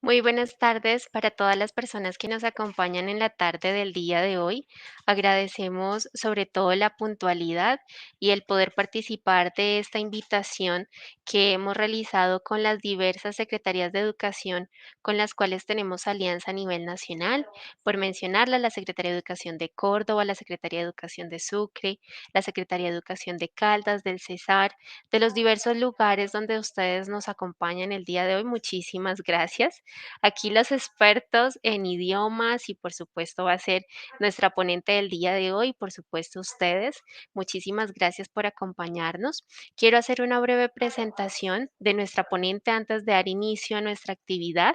Muy buenas tardes para todas las personas que nos acompañan en la tarde del día de hoy. Agradecemos sobre todo la puntualidad y el poder participar de esta invitación que hemos realizado con las diversas secretarías de educación con las cuales tenemos alianza a nivel nacional. Por mencionarlas, la Secretaría de Educación de Córdoba, la Secretaría de Educación de Sucre, la Secretaría de Educación de Caldas, del Cesar, de los diversos lugares donde ustedes nos acompañan el día de hoy. Muchísimas gracias. Aquí los expertos en idiomas y por supuesto va a ser nuestra ponente del día de hoy, por supuesto ustedes. Muchísimas gracias por acompañarnos. Quiero hacer una breve presentación de nuestra ponente antes de dar inicio a nuestra actividad.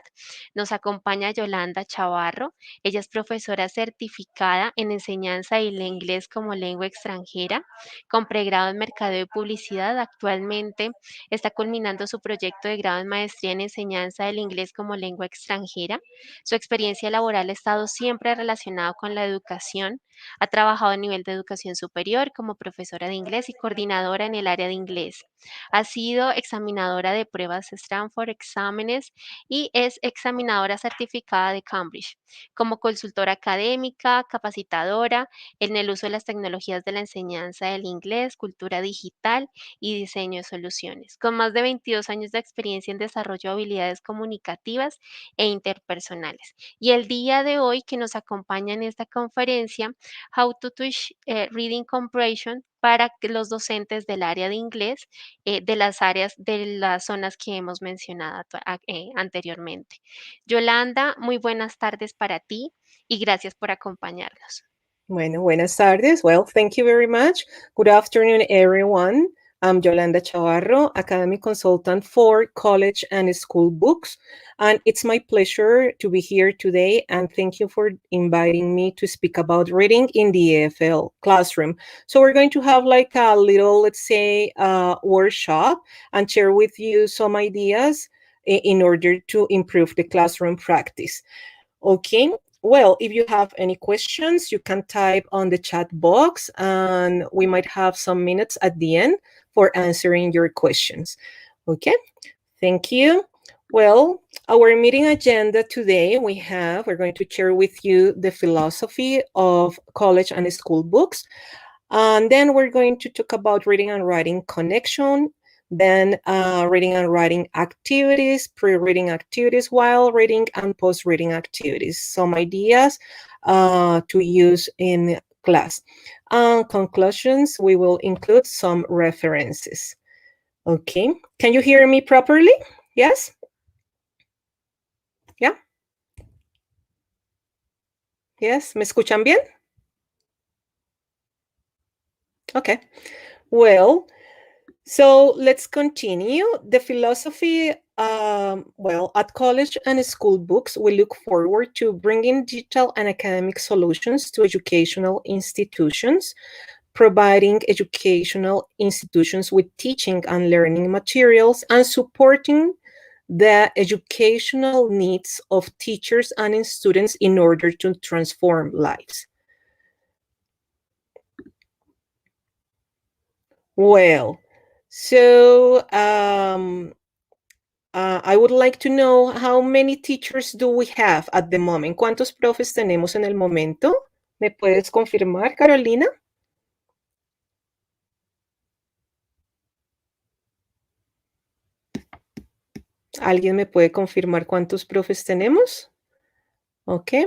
Nos acompaña Yolanda Chavarro. Ella es profesora certificada en enseñanza del inglés como lengua extranjera, con pregrado en mercadeo y publicidad. Actualmente está culminando su proyecto de grado en maestría en enseñanza del inglés como lengua extranjera. Su experiencia laboral ha estado siempre relacionada con la educación. Ha trabajado a nivel de educación superior como profesora de inglés y coordinadora en el área de inglés. Ha sido examinadora de pruebas Stanford, exámenes y es examinadora certificada de Cambridge. Como consultora académica, capacitadora en el uso de las tecnologías de la enseñanza del inglés, cultura digital y diseño de soluciones, con más de 22 años de experiencia en desarrollo de habilidades comunicativas e interpersonales. Y el día de hoy que nos acompaña en esta conferencia, How to Teach Reading Comprehension para que los docentes del área de inglés de las áreas de las zonas que hemos mencionado anteriormente. Yolanda, muy buenas tardes para ti y gracias por acompañarnos. Bueno, buenas tardes. Well, thank you very much. Good afternoon, everyone. I'm Yolanda Chavarro, Academic Consultant for College and School Books. And it's my pleasure to be here today. And thank you for inviting me to speak about reading in the EFL classroom. So we're going to have like a little, let's say, workshop and share with you some ideas in order to improve the classroom practice. Okay, well, if you have any questions, you can type on the chat box and we might have some minutes at the end for answering your questions. Okay, thank you. Well, our meeting agenda today, we're going to share with you the philosophy of college and school books. And then we're going to talk about reading and writing connection, then reading and writing activities, pre-reading activities, while reading and post-reading activities, some ideas to use in class. Conclusions, we will include some references. Okay, can you hear me properly? Yes? Yeah? Yes, ¿me escuchan bien? Okay, well, so let's continue. The philosophy, well, at college and school books, we look forward to bringing digital and academic solutions to educational institutions, providing educational institutions with teaching and learning materials, and supporting the educational needs of teachers and students in order to transform lives. Well, so I would like to know how many teachers do we have at the moment. ¿Cuántos profes tenemos en el momento? ¿Me puedes confirmar, Carolina? ¿Alguien me puede confirmar cuántos profes tenemos? Okay.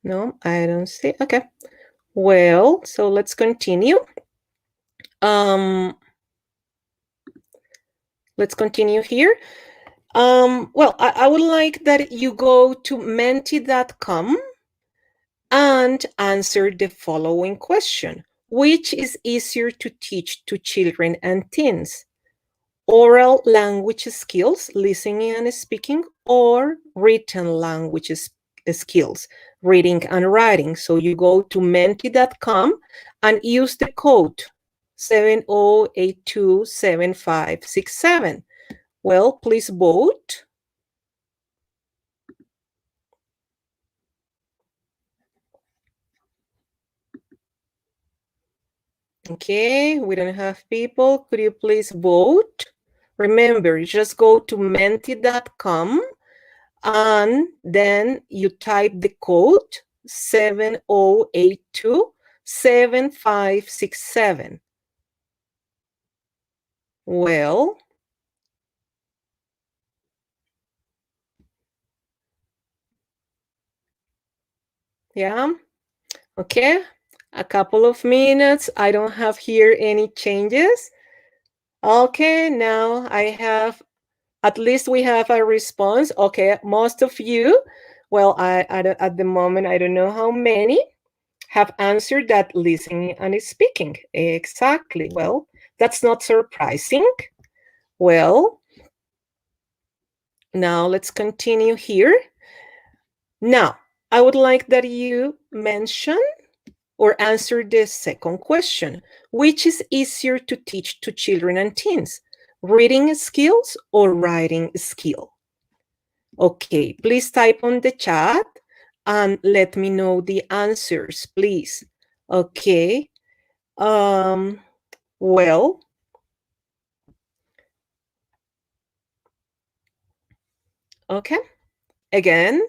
No, I don't see. Okay. Well, so let's continue. Let's continue here. Well, I would like that you go to menti.com and answer the following question. Which is easier to teach to children and teens? Oral language skills, listening and speaking, or written language skills, reading and writing? So you go to menti.com and use the code 70827567. Well, please vote. Okay, we don't have people. Could you please vote? Remember, just go to menti.com and then you type the code 70827567. Well, yeah, okay. A couple of minutes. I don't have here any changes. Okay, now I have, at least we have a response. Okay, most of you, well, at the moment, I don't know how many have answered that listening and speaking. Exactly. Well, that's not surprising. Well, now let's continue here. Now, I would like that you mention or answer the second question. Which is easier to teach to children and teens? Reading skills or writing skill? Okay, please type on the chat and let me know the answers, please. Okay. Well, okay. Again,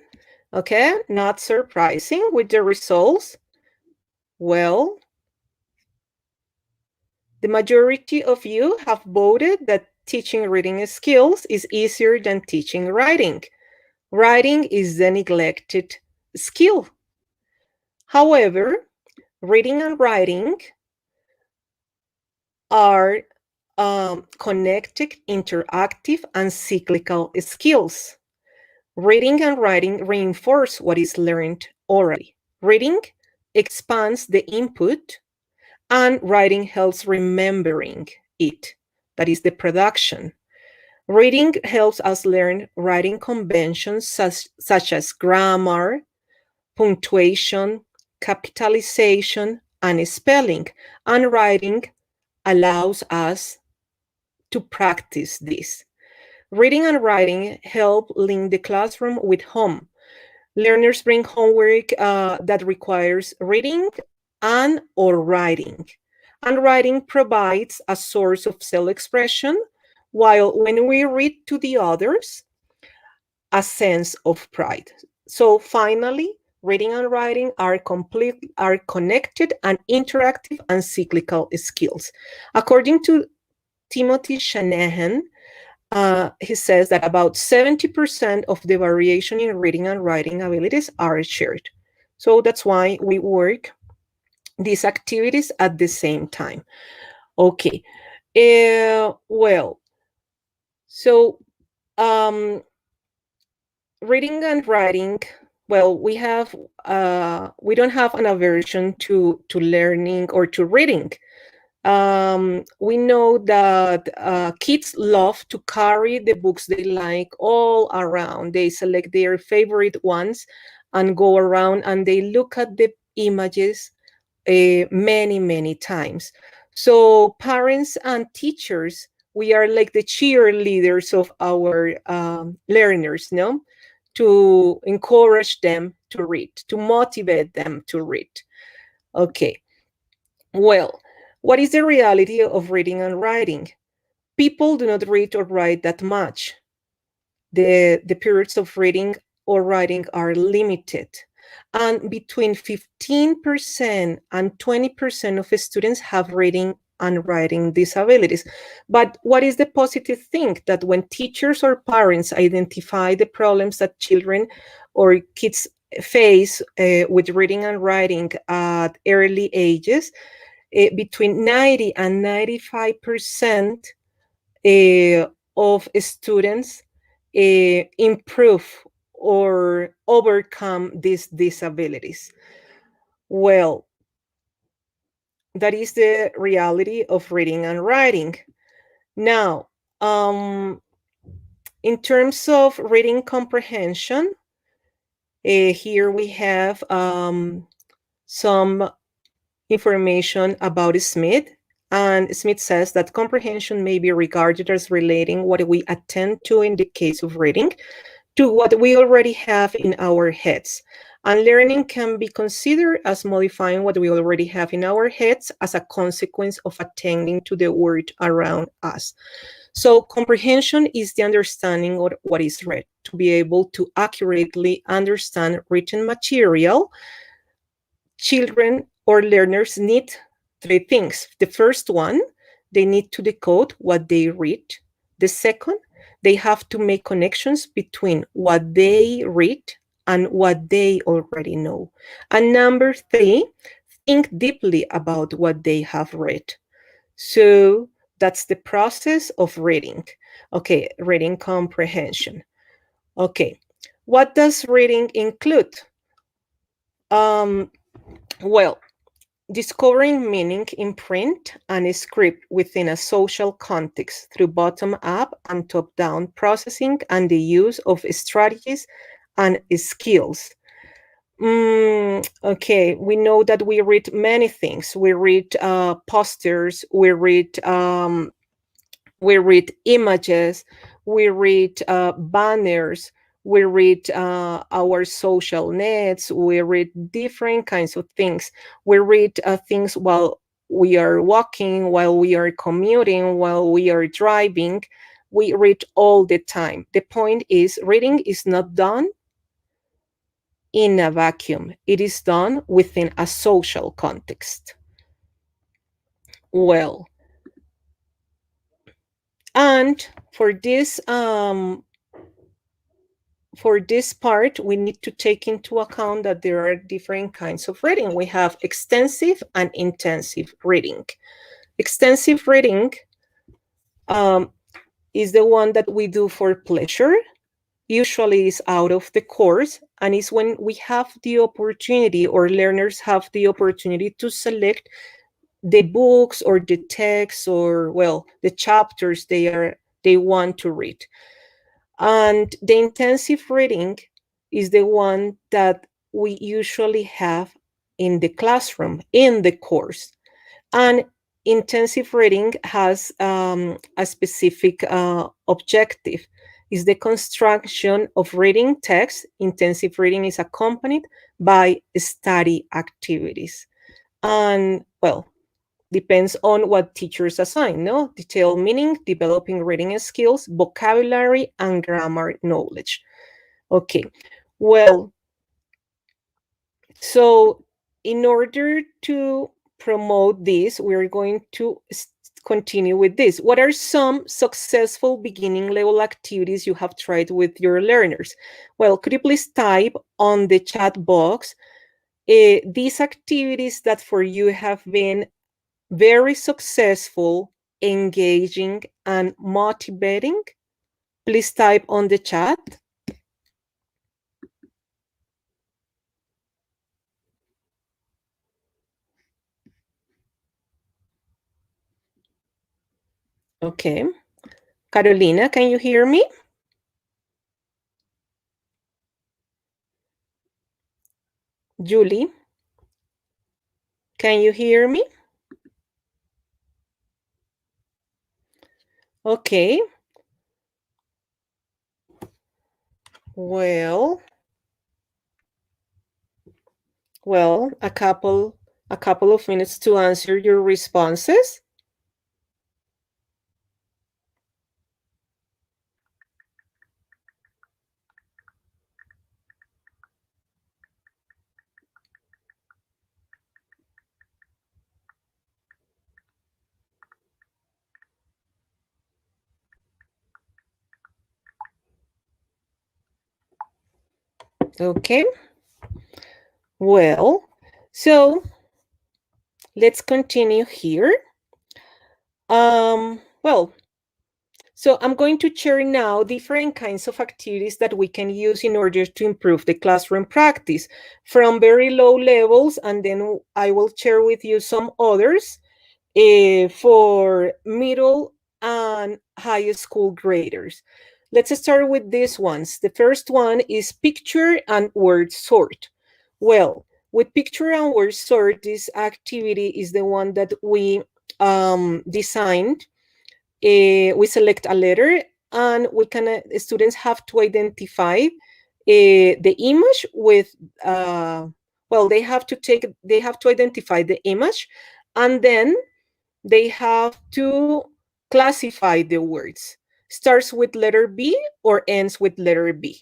okay, not surprising with the results. Well, the majority of you have voted that teaching reading skills is easier than teaching writing. Writing is the neglected skill. However, reading and writing are connected, interactive, and cyclical skills. Reading and writing reinforce what is learned orally. Reading expands the input, and writing helps remembering it. That is the production. Reading helps us learn writing conventions such as grammar, punctuation, capitalization, and spelling. And writing allows us to practice this. Reading and writing help link the classroom with home. Learners bring homework that requires reading and or writing. And writing provides a source of self-expression, while when we read to the others, a sense of pride. So finally, reading and writing are connected and interactive and cyclical skills. According to Timothy Shanahan, he says that about 70% of the variation in reading and writing abilities are shared. So that's why we work these activities at the same time. Okay. Well, so reading and writing, well, we don't have an aversion to learning or to reading. We know that kids love to carry the books they like all around. They select their favorite ones and go around and they look at the images many, many times. So parents and teachers, we are like the cheerleaders of our learners, no? To encourage them to read, to motivate them to read. Okay. Well, what is the reality of reading and writing? People do not read or write that much. The periods of reading or writing are limited. And between 15% and 20% of students have reading and writing disabilities. But what is the positive thing? That when teachers or parents identify the problems that children or kids face with reading and writing at early ages, between 90 and 95% of students improve or overcome these disabilities. Well, that is the reality of reading and writing. Now, in terms of reading comprehension, here we have some information about Smith. And Smith says that comprehension may be regarded as relating what we attend to in the case of reading to what we already have in our heads. And learning can be considered as modifying what we already have in our heads as a consequence of attending to the world around us. So comprehension is the understanding of what is read. To be able to accurately understand written material, children or learners need three things. The first one, they need to decode what they read. The second, they have to make connections between what they read and what they already know. And number three, think deeply about what they have read. So that's the process of reading. Okay, reading comprehension. Okay, what does reading include? Um, well, discovering meaning in print and script within a social context through bottom up and top down processing and the use of strategies and skills. Okay, we know that we read many things. We read posters, we read images, we read banners, we read our social nets, we read different kinds of things. We read things while we are walking, while we are commuting, while we are driving. We read all the time. The point is, reading is not done in a vacuum, it is done within a social context. Well, and for this part, we need to take into account that there are different kinds of reading. We have extensive and intensive reading. Extensive reading is the one that we do for pleasure, usually is out of the course, and is when we have the opportunity, or learners have the opportunity, to select the books or the texts, or well, the chapters they want to read. And the intensive reading is the one that we usually have in the classroom, in the course. And intensive reading has a specific objective. Is the construction of reading text. Intensive reading is accompanied by study activities. And well, depends on what teachers assign, no? Detailed meaning, developing reading skills, vocabulary, and grammar knowledge. Okay, well, so in order to promote this, we're going to continue with this. What are some successful beginning level activities you have tried with your learners? Well, could you please type on the chat box these activities that for you have been very successful, engaging, and motivating? Please type on the chat. Okay. Carolina, can you hear me? Julie, can you hear me? Okay. Well, a couple of minutes to answer your responses. Okay. Well, so let's continue here. Well, so I'm going to share now different kinds of activities that we can use in order to improve the classroom practice from very low levels, and then I will share with you some others for middle and high school graders. Let's start with these ones. The first one is picture and word sort. Well, with picture and word sort, this activity is the one that we designed. We select a letter, and we can students have to identify the image with well, they have to identify the image, and then they have to classify the words. Starts with letter B or ends with letter B.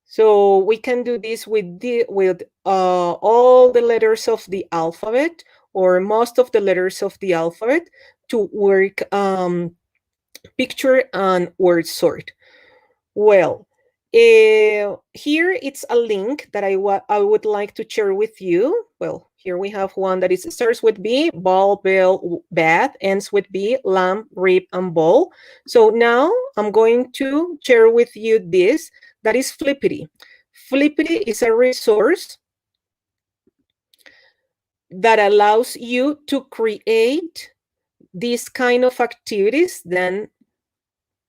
So we can do this with all the letters of the alphabet or most of the letters of the alphabet to work picture and word sort. Well, here it's a link that I would like to share with you. Well, here we have one that starts with B, ball, bell, bat, ends with B, lamb, rib, and ball. So now I'm going to share with you this, that is Flippity. Flippity is a resource that allows you to create these kind of activities. Then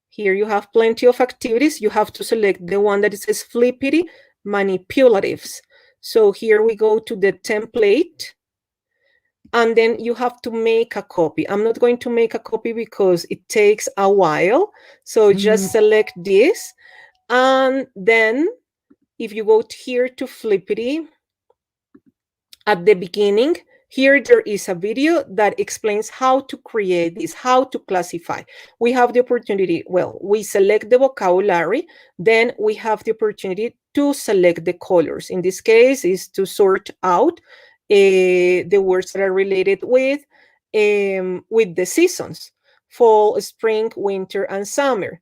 here you have plenty of activities. You have to select the one that says Flippity Manipulatives. So here we go to the template, and then you have to make a copy. I'm not going to make a copy because it takes a while. So just select this, and then if you go here to Flippity, at the beginning, here there is a video that explains how to create this, how to classify. We have the opportunity, well, we select the vocabulary, then we have the opportunity to select the colors. In this case, is to sort out the words that are related with the seasons, fall, spring, winter, and summer.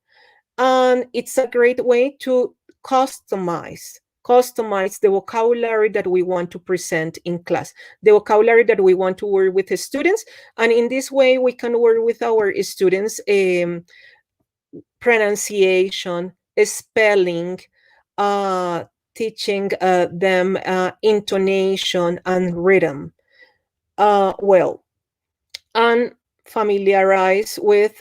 And it's a great way to customize the vocabulary that we want to present in class, the vocabulary that we want to work with the students. And in this way, we can work with our students pronunciation, spelling, teaching them intonation and rhythm. Well, and familiarize with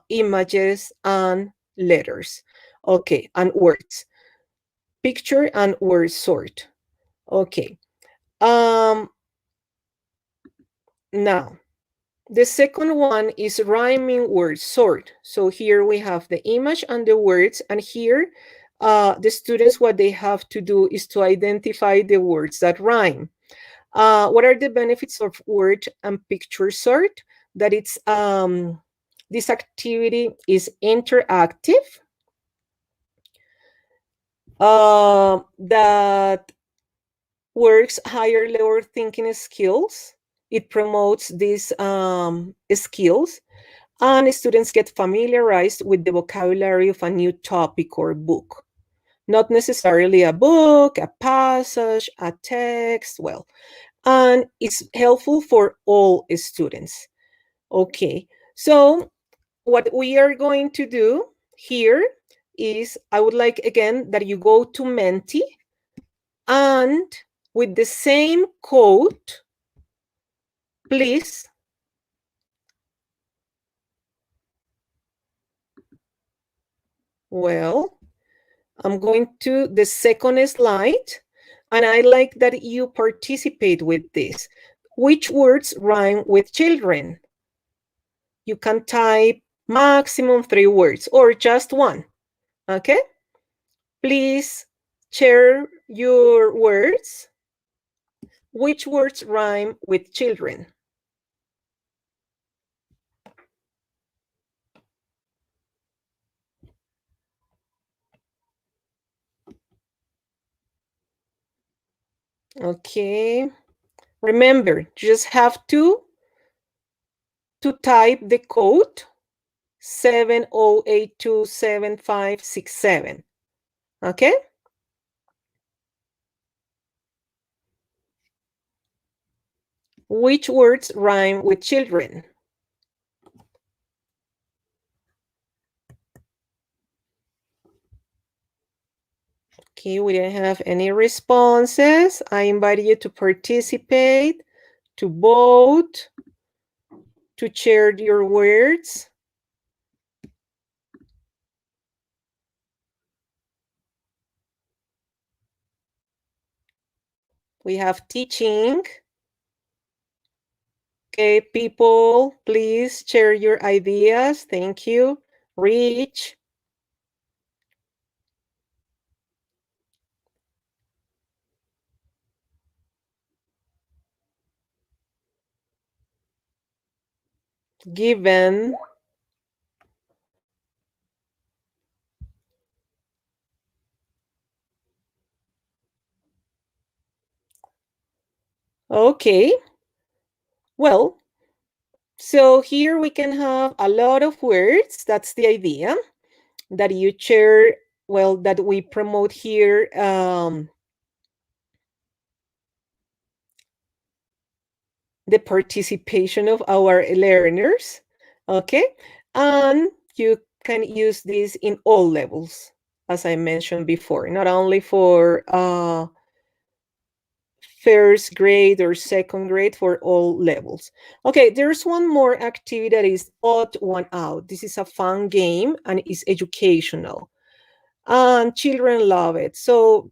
images and letters. Okay, and words. Picture and word sort. Okay. Now, the second one is rhyming word sort. So here we have the image and the words, and here the students, what they have to do is to identify the words that rhyme. What are the benefits of word and picture sort? That it's this activity is interactive, that works higher level thinking skills. It promotes these skills, and students get familiarized with the vocabulary of a new topic or book. Not necessarily a book, a passage, a text, well, and it's helpful for all students. Okay, so what we are going to do here is, I would like again that you go to Menti, and with the same code, please I'm going to the second slide, and I like that you participate with this. Which words rhyme with children? You can type maximum 3 words or just one. Okay? Please share your words. Which words rhyme with children? Okay. Remember, you just have to type the code 70827567. Okay? Which words rhyme with children? Okay, we didn't have any responses. I invite you to participate, to vote, to share your words. We have teaching. Okay, people, please share your ideas. Thank you. Reach. Given. Okay, well, so here we can have a lot of words. That's the idea that you share, well, that we promote here. The participation of our learners. Okay, and you can use this in all levels, as I mentioned before, not only for first grade or second grade, for all levels. Okay, there's one more activity that is odd one out. This is a fun game and is educational, and children love it. So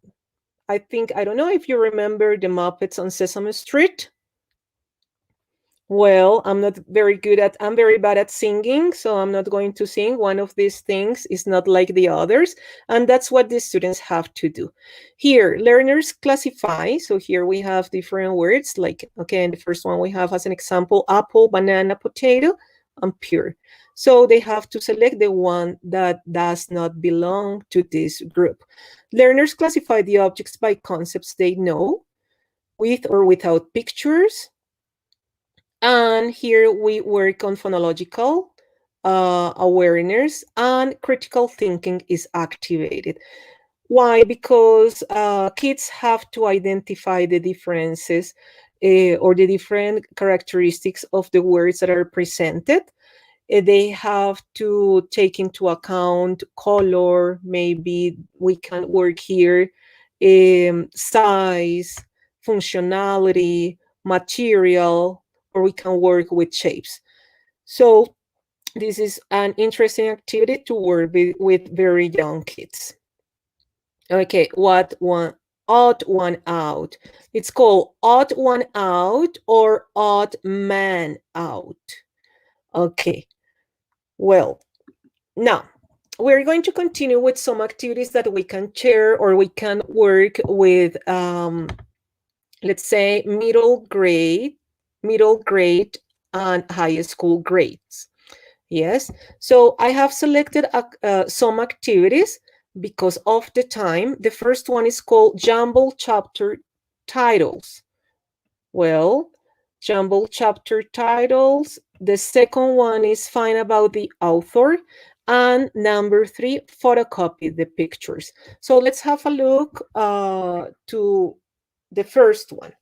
I think, I don't know if you remember the Muppets on Sesame Street. Well, I'm very bad at singing, so I'm not going to sing. One of these things is not like the others, and that's what the students have to do. Here, learners classify. So here we have different words, like, okay, and the first one we have as an example, apple, banana, potato, and pure. So they have to select the one that does not belong to this group. Learners classify the objects by concepts they know, with or without pictures, and here we work on phonological awareness, and critical thinking is activated. Why? Because kids have to identify the differences or the different characteristics of the words that are presented. They have to take into account color, maybe we can work here, size, functionality, material, or we can work with shapes. So this is an interesting activity to work with very young kids. Okay, what one? Odd one out. It's called odd one out or odd man out. Okay, well, now, we're going to continue with some activities that we can share or we can work with, let's say, middle grade, and high school grades. Yes. So I have selected some activities because of the time. The first one is called Jumble Chapter Titles. Well, jumble chapter titles. The second one is find about the author. And number 3, photocopy the pictures. So let's have a look to the first one.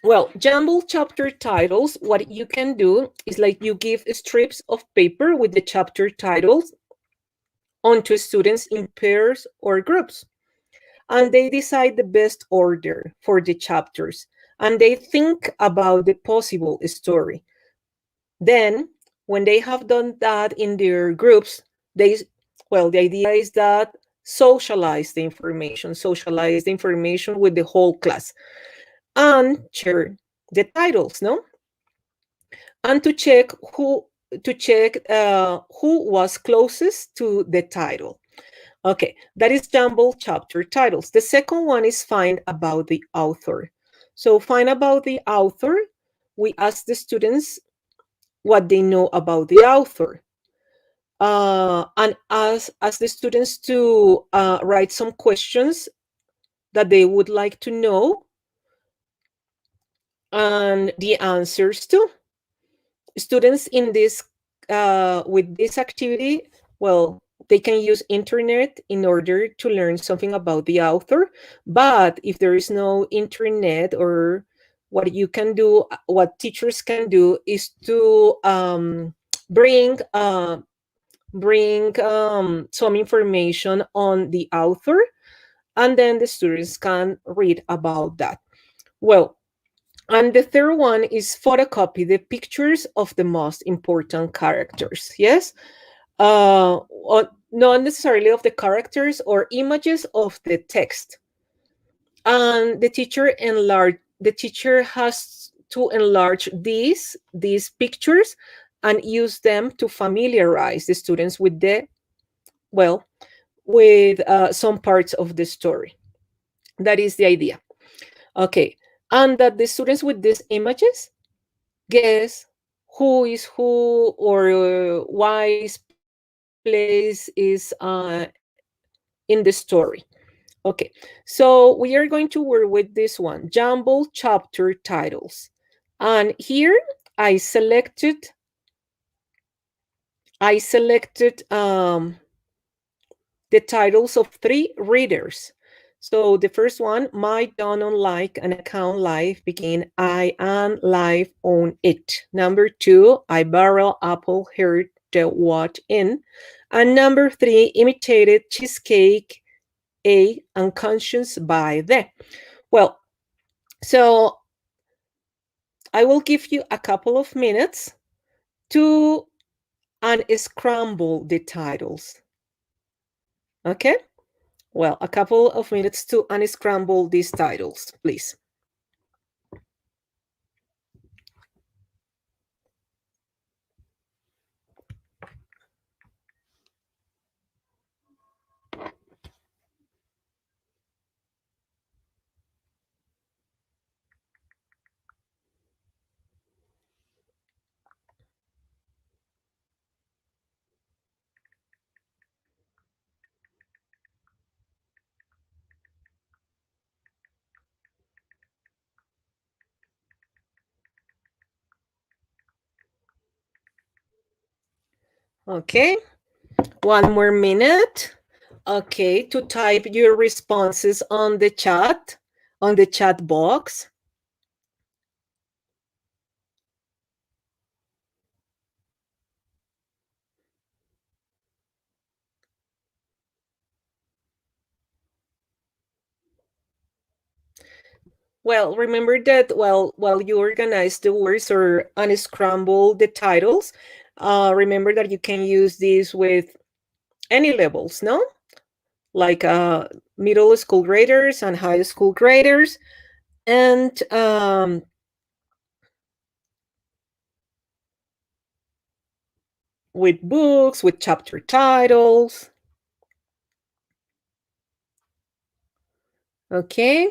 Well, jumble chapter titles, what you can do is like you give strips of paper with the chapter titles onto students in pairs or groups, and they decide the best order for the chapters, and they think about the possible story. Then, when they have done that in their groups, the idea is that socialize the information with the whole class, and share the titles, no? And to check who was closest to the title. Okay, that is jumble chapter titles. The second one is find about the author. So find about the author. We ask the students what they know about the author. And ask the students to write some questions that they would like to know and the answers too. Students in this with this activity, well, they can use internet in order to learn something about the author. But if there is no internet, or what teachers can do is to bring some information on the author, and then the students can read about that. Well, and the third one is photocopy the pictures of the most important characters. Yes, not necessarily of the characters or images of the text. And the teacher has to enlarge these pictures and use them to familiarize the students with well with some parts of the story. That is the idea. Okay, and that the students with these images guess who is who, or why place is in the story. Okay, so we are going to work with this one, jumble chapter titles. And here I selected the titles of 3 readers. So the first one, my don't like an account live begin I am live on it. Number 2, I barrel apple heard the what in. And number 3, imitated cheesecake a unconscious by the. Well, so I will give you a couple of minutes to unscramble the titles. Okay? Well, a couple of minutes to unscramble these titles, please. Okay, one more minute. Okay, to type your responses on the chat box. Well, remember that while you organize the words or unscramble the titles, remember that you can use these with any levels, no? Like middle school graders and high school graders, and with books, with chapter titles. Okay.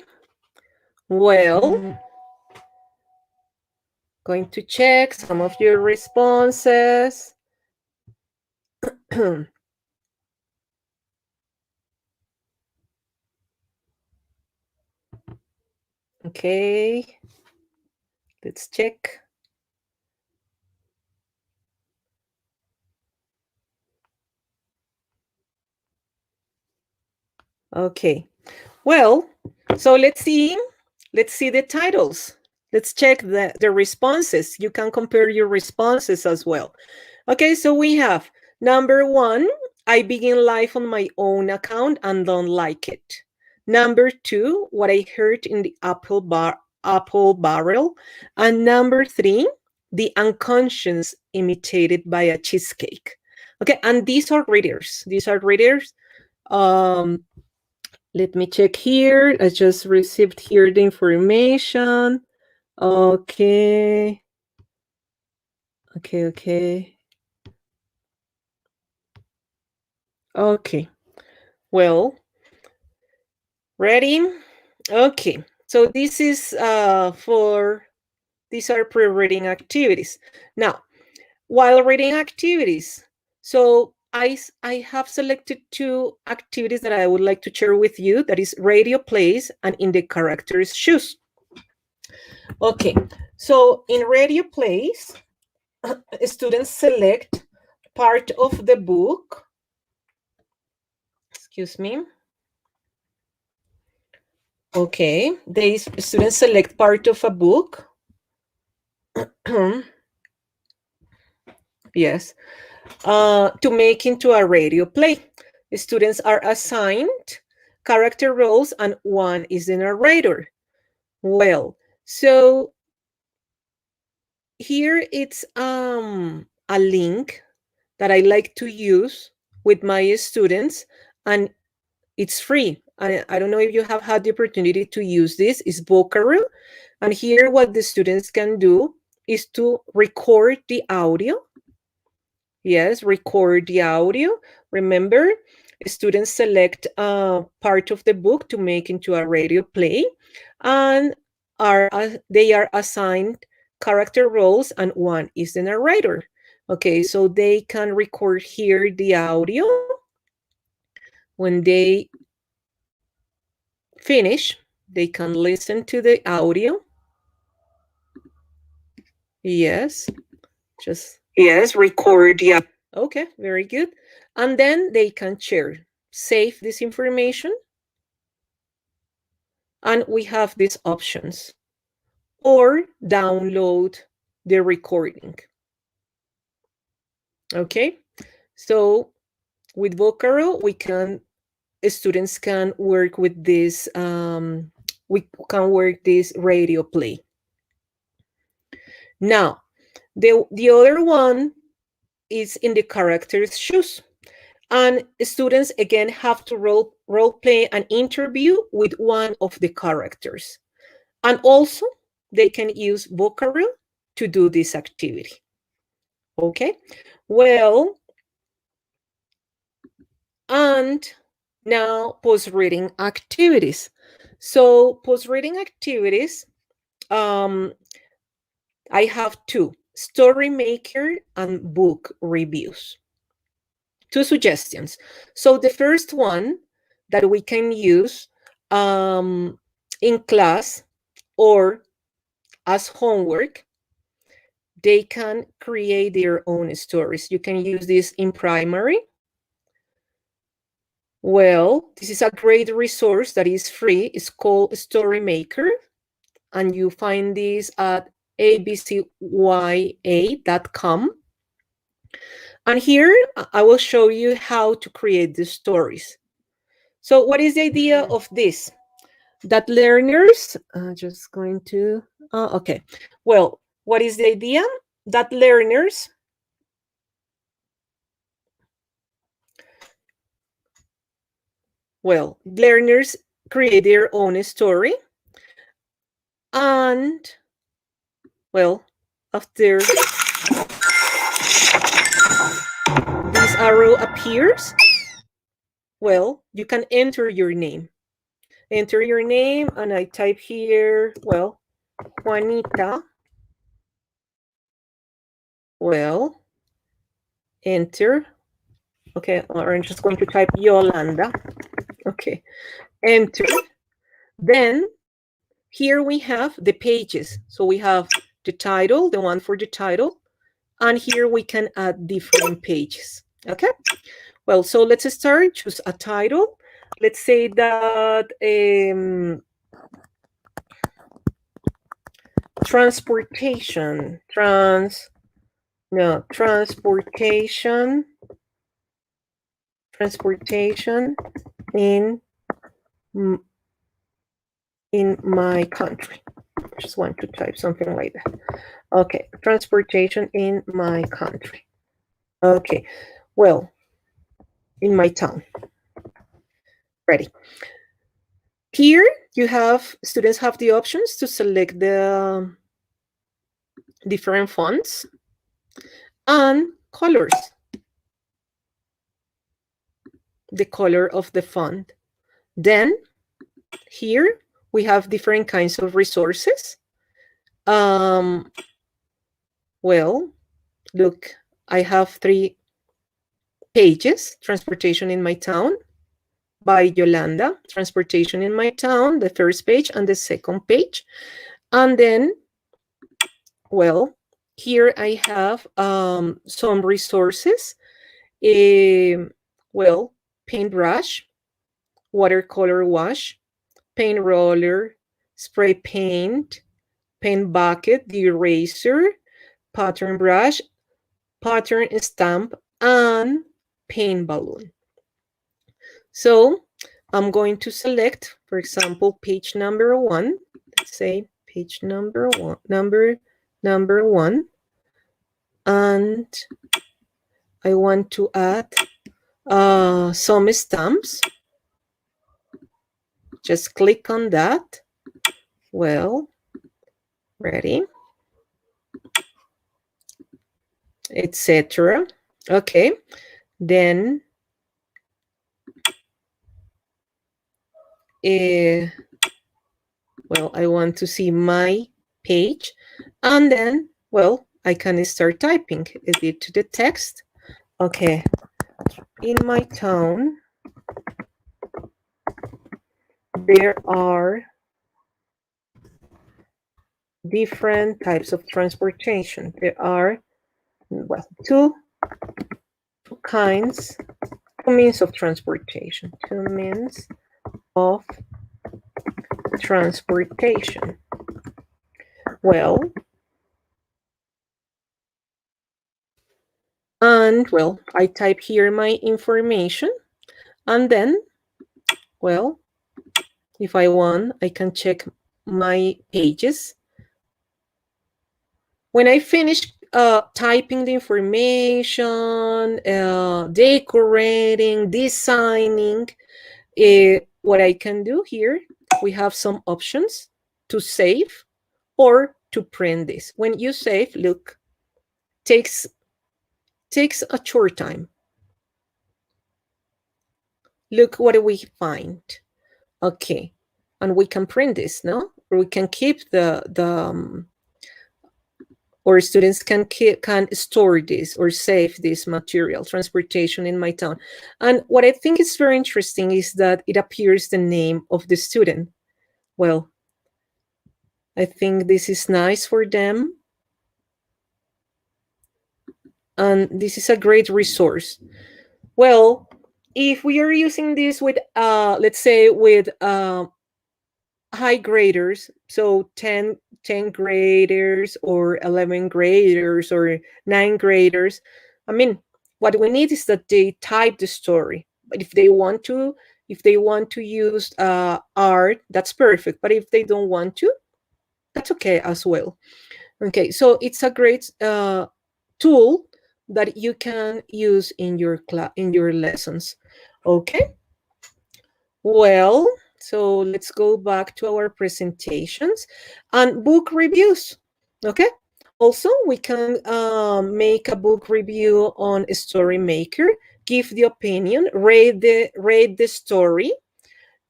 Well, going to check some of your responses. Okay. Let's check. Okay. Well, so let's see the titles. Let's check the responses. You can compare your responses as well. Okay, so we have number 1, I begin life on my own account and don't like it. Number 2, what I heard in the apple barrel. And number 3, the unconscious imitated by a cheesecake. Okay, and these are readers. Let me check here. I just received here the information. Okay. Okay. Well, ready? Okay. So this is these are pre-reading activities. Now, while reading activities, so I have selected 2 activities that I would like to share with you. That is radio plays and in the character's shoes. Okay, so in radio plays, students select part of the book. Excuse me. Okay, students select part of a book. Yes, to make into a radio play. Students are assigned character roles and one is the narrator. Well, so here it's a link that I like to use with my students, and it's free. I don't know if you have had the opportunity to use this. It's Vocar. And here what the students can do is to record the audio. Yes, record the audio. Remember, students select part of the book to make into a radio play, and they are assigned character roles, and one is the narrator. Okay, so they can record here the audio when they finish, they can listen to the audio. Yes, just Yes, record, yeah. okay, very good. And then they can share, save this information. And we have these options, or download the recording. Okay, so with Vocar, students can work with this, we can work this radio play. Now, the other one is in the character's shoes. And students, again, have to role play an interview with one of the characters. And also, they can use Vocar to do this activity. Okay, well, and now post-reading activities. So post-reading activities, I have two, Storymaker and book reviews. Two suggestions. So the first one that we can use in class or as homework, they can create their own stories. You can use this in primary. Well, this is a great resource that is free. It's called Storymaker, and you find this at abcya.com. And here I will show you how to create the stories. So what is the idea of this? That learners, just going to, okay. Well, what is the idea? That learners create their own story. And, well, after this arrow appears, well, you can enter your name. Enter your name, and I type here, well, Juanita. Well, enter. Okay, or I'm just going to type Yolanda. Okay, enter. Then here we have the pages. So we have the title, the one for the title, and here we can add different pages. Okay, well, so let's start. Choose a title. Let's say that transportation in my country. Just want to type something like that. Okay, transportation in my country. Okay, well, in my town. Ready. Here you have, students have the options to select the different fonts and colors. The color of the font. Then here we have different kinds of resources. Well, look, I have 3 pages, Transportation in My Town by Yolanda, Transportation in My Town, the first page and the second page. And then, well, here I have some resources. Well, paintbrush, watercolor wash, paint roller, spray paint, paint bucket, the eraser, pattern brush, pattern stamp, and paint balloon. So I'm going to select, for example, page number 1. Let's say page number 1, number 1, and I want to add some stamps. Just click on that. Well, ready, etc. Okay, then well, I want to see my page, and then, well, I can start typing. Edit to the text. Okay, in my town, there are different types of transportation. There are, well, two kinds, two means of transportation. Two means of transportation. Well, and well, I type here my information, and then, well, if I want, I can check my pages. When I finish typing the information, decorating, designing, what I can do here, we have some options to save or to print this. When you save, look, takes a short time. Look what we find. Okay, and we can print this, no? Or we can keep or students can store this or save this material, transportation in my town. And what I think is very interesting is that it appears the name of the student. Well, I think this is nice for them. And this is a great resource. Well, if we are using this with, let's say, with high graders, so 10 graders or 11 graders or 9 graders, I mean, what we need is that they type the story. But if they want to use art, that's perfect. But if they don't want to, that's okay as well. Okay, so it's a great tool that you can use in your lessons. Okay, well, so let's go back to our presentations and book reviews. Okay, also we can make a book review on Storymaker, give the opinion, rate the story,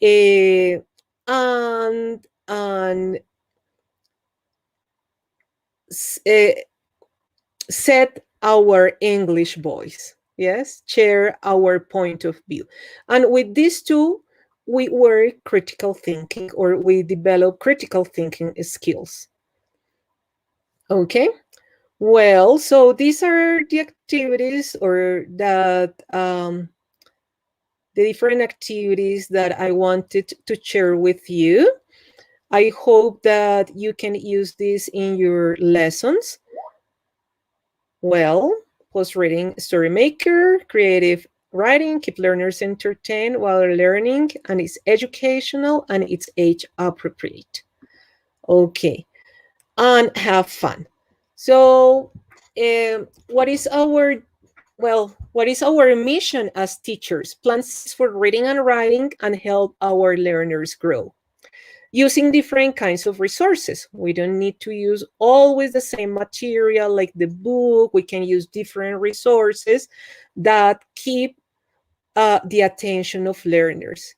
uh, and uh, set our English voice. Yes, share our point of view. And with these two, we work critical thinking, or we develop critical thinking skills. Okay. Well, so these are the activities or that the different activities that I wanted to share with you. I hope that you can use this in your lessons. Well, post reading, Storymaker, creative writing, keep learners entertained while they're learning, and it's educational and it's age appropriate. Okay, and have fun. So, what is our mission as teachers? Plan seeds for reading and writing and help our learners grow using different kinds of resources. We don't need to use always the same material like the book. We can use different resources that keep the attention of learners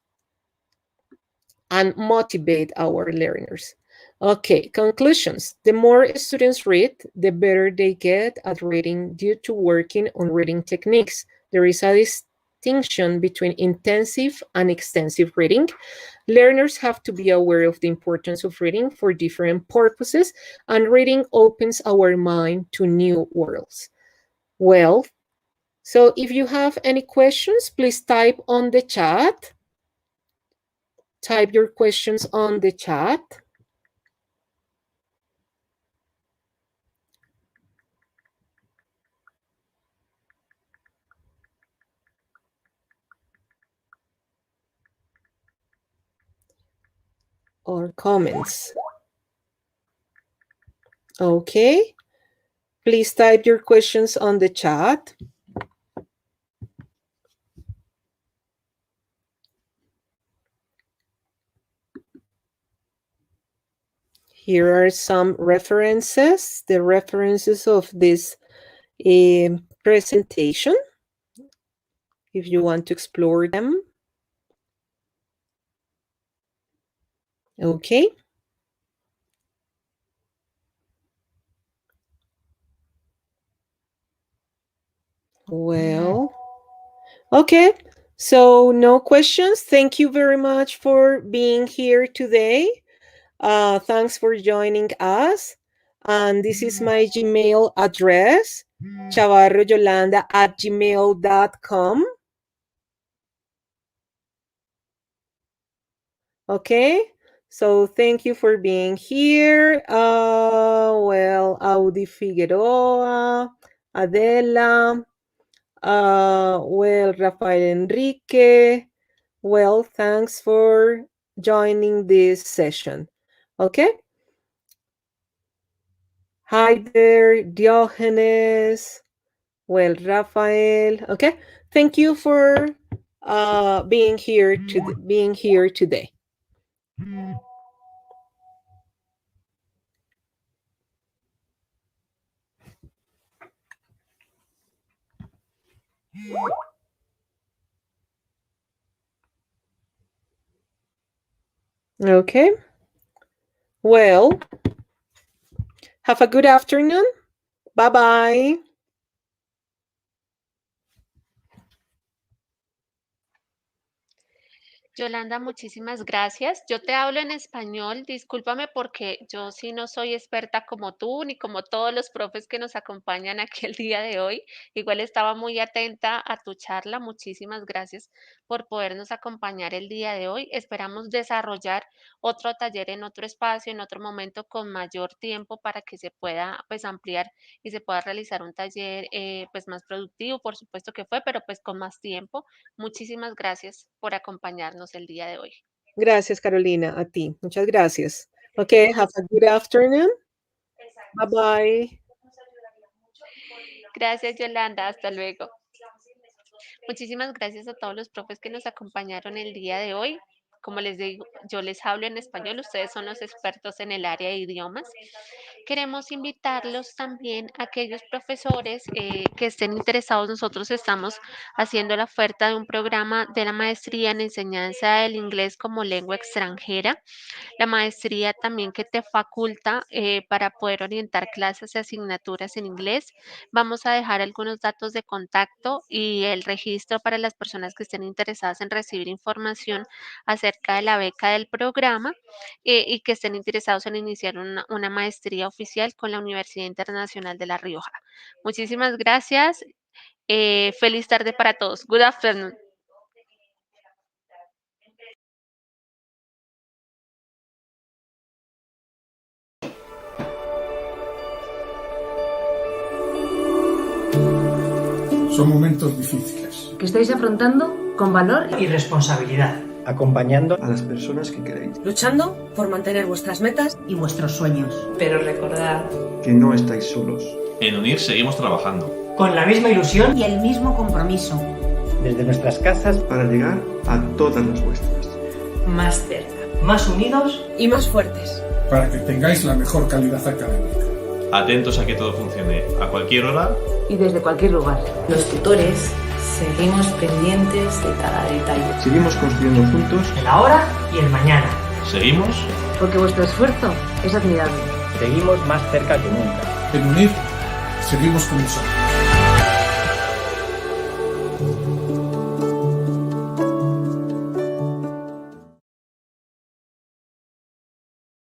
and motivate our learners. Okay, conclusions. The more students read, the better they get at reading due to working on reading techniques. There is a distinction between intensive and extensive reading. Learners have to be aware of the importance of reading for different purposes, and reading opens our mind to new worlds. Well, so if you have any questions, please type on the chat. Type your questions on the chat. Or comments. Okay. Please type your questions on the chat. Here are some references, the references of this presentation, if you want to explore them. Okay. Well, okay. So no questions. Thank you very much for being here today. Thanks for joining us. And this is my Gmail address, chavarroyolanda@gmail.com. Okay, so thank you for being here. Well, Audi Figueroa, Adela, well, Rafael Enrique. Well, thanks for joining this session. Okay. Hi there, Diogenes. Well, Rafael. Okay. Thank you for being here today. Okay. Well, have a good afternoon. Bye-bye. Yolanda, muchísimas gracias. Yo te hablo en español, discúlpame porque yo sí no soy experta como tú ni como todos los profes que nos acompañan aquí el día de hoy. Igual estaba muy atenta a tu charla. Muchísimas gracias por podernos acompañar el día de hoy. Esperamos desarrollar otro taller en otro espacio, en otro momento con mayor tiempo para que se pueda pues ampliar y se pueda realizar un taller pues más productivo, por supuesto que fue, pero pues con más tiempo. Muchísimas gracias por acompañarnos el día de hoy. Gracias, Carolina, a ti. Muchas gracias. Okay, have a good afternoon. Bye-bye. Gracias, Yolanda. Hasta luego. Muchísimas gracias a todos los profes que nos acompañaron el día de hoy. Como les digo, yo les hablo en español, ustedes son los expertos en el área de idiomas. Queremos invitarlos también a aquellos profesores que estén interesados. Nosotros estamos haciendo la oferta de un programa de la maestría en enseñanza del inglés como lengua extranjera. La maestría también que te faculta para poder orientar clases y asignaturas en inglés. Vamos a dejar algunos datos de contacto y el registro para las personas que estén interesadas en recibir información acerca de la beca del programa y que estén interesados en iniciar una maestría oficial con la Universidad Internacional de La Rioja. Muchísimas gracias. Feliz tarde para todos. Good afternoon. Son momentos difíciles. Que estáis afrontando con valor y responsabilidad. Acompañando a las personas que queréis. Luchando por mantener vuestras metas y vuestros sueños. Pero recordad Que no estáis solos. En UNIR seguimos trabajando. con la misma ilusión y el mismo compromiso. Desde nuestras casas para llegar a todas las vuestras. Más cerca, más unidos y más fuertes. Para que tengáis la mejor calidad académica. Atentos a que todo funcione a cualquier hora. Y desde cualquier lugar. Los tutores seguimos pendientes de cada detalle. Seguimos construyendo juntos. El ahora y el mañana. ¿Seguimos? Porque vuestro esfuerzo es admirable. Seguimos más cerca que nunca. En UNIR seguimos con nosotros.